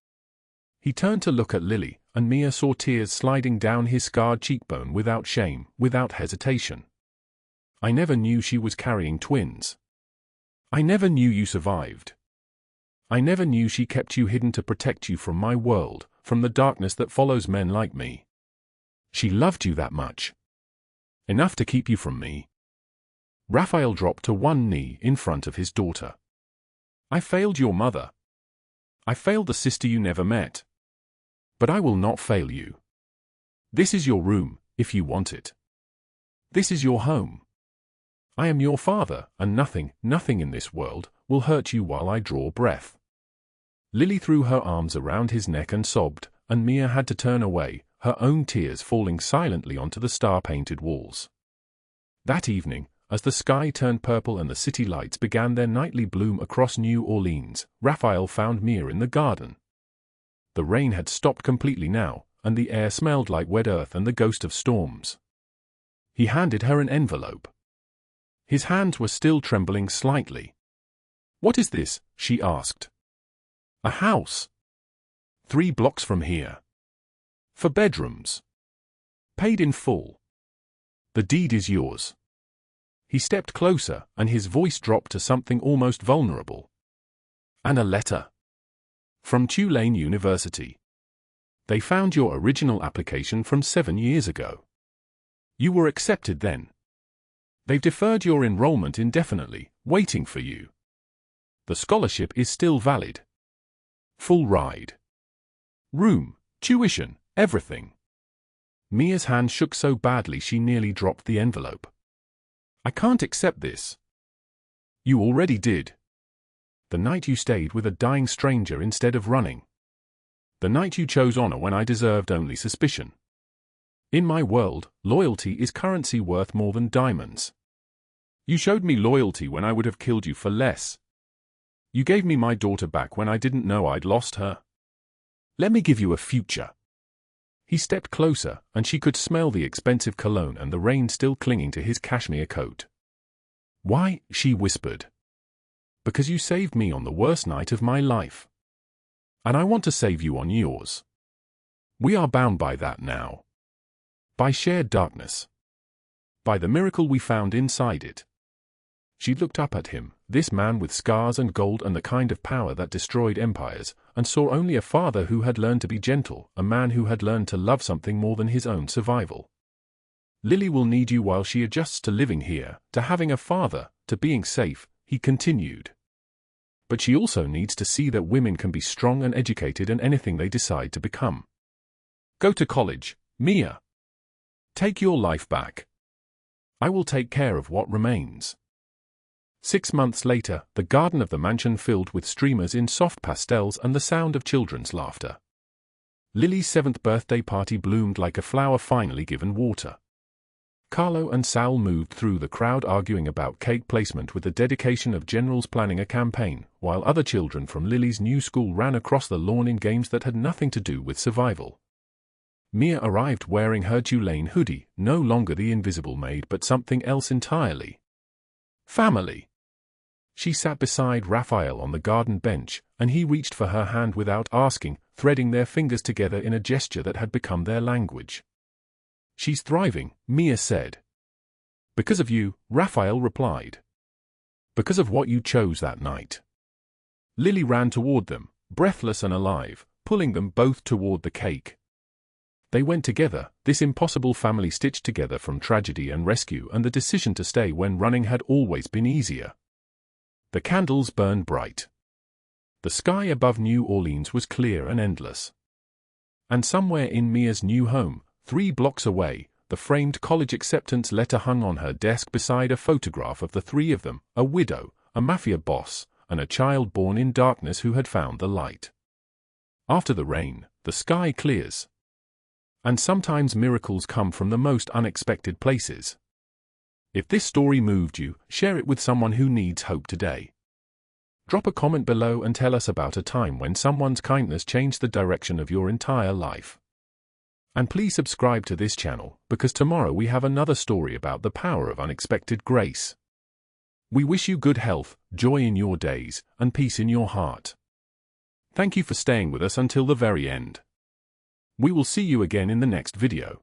He turned to look at Lily, and Mia saw tears sliding down his scarred cheekbone without shame, without hesitation. I never knew she was carrying twins. I never knew you survived. I never knew she kept you hidden to protect you from my world, from the darkness that follows men like me. She loved you that much. Enough to keep you from me. Rafael dropped to one knee in front of his daughter. I failed your mother. I failed the sister you never met. But I will not fail you. This is your room, if you want it. This is your home. I am your father, and nothing in this world, will hurt you while I draw breath. Lily threw her arms around his neck and sobbed, and Mia had to turn away, her own tears falling silently onto the star-painted walls. That evening, as the sky turned purple and the city lights began their nightly bloom across New Orleans, Rafael found Mia in the garden. The rain had stopped completely now, and the air smelled like wet earth and the ghost of storms. He handed her an envelope. His hands were still trembling slightly. "What is this?" she asked. "A house. 3 blocks from here. For bedrooms. Paid in full. The deed is yours." He stepped closer, and his voice dropped to something almost vulnerable. "And a letter. From Tulane University. They found your original application from 7 years ago. You were accepted then. They've deferred your enrollment indefinitely, waiting for you. The scholarship is still valid. Full ride. Room, tuition, everything." Mia's hand shook so badly she nearly dropped the envelope. "I can't accept this." "You already did. The night you stayed with a dying stranger instead of running. The night you chose honor when I deserved only suspicion. In my world, loyalty is currency worth more than diamonds. You showed me loyalty when I would have killed you for less. You gave me my daughter back when I didn't know I'd lost her. Let me give you a future." He stepped closer, and she could smell the expensive cologne and the rain still clinging to his cashmere coat. "Why?" she whispered. "Because you saved me on the worst night of my life. And I want to save you on yours. We are bound by that now. By shared darkness. By the miracle we found inside it." She looked up at him, this man with scars and gold and the kind of power that destroyed empires, and saw only a father who had learned to be gentle, a man who had learned to love something more than his own survival. "Lily will need you while she adjusts to living here, to having a father, to being safe," he continued. "But she also needs to see that women can be strong and educated in anything they decide to become. Go to college, Mia. Take your life back. I will take care of what remains." 6 months later, the garden of the mansion filled with streamers in soft pastels and the sound of children's laughter. Lily's 7th birthday party bloomed like a flower finally given water. Carlo and Sal moved through the crowd arguing about cake placement with the dedication of generals planning a campaign, while other children from Lily's new school ran across the lawn in games that had nothing to do with survival. Mia arrived wearing her Tulane hoodie, no longer the invisible maid but something else entirely. Family. She sat beside Rafael on the garden bench, and he reached for her hand without asking, threading their fingers together in a gesture that had become their language. "She's thriving," Mia said. "Because of you," Rafael replied. "Because of what you chose that night." Lily ran toward them, breathless and alive, pulling them both toward the cake. They went together, this impossible family stitched together from tragedy and rescue and the decision to stay when running had always been easier. The candles burned bright. The sky above New Orleans was clear and endless. And somewhere in Mia's new home, 3 blocks away, the framed college acceptance letter hung on her desk beside a photograph of the 3 of them, a widow, a mafia boss, and a child born in darkness who had found the light. After the rain, the sky clears. And sometimes miracles come from the most unexpected places. If this story moved you, share it with someone who needs hope today. Drop a comment below and tell us about a time when someone's kindness changed the direction of your entire life. And please subscribe to this channel, because tomorrow we have another story about the power of unexpected grace. We wish you good health, joy in your days, and peace in your heart. Thank you for staying with us until the very end. We will see you again in the next video.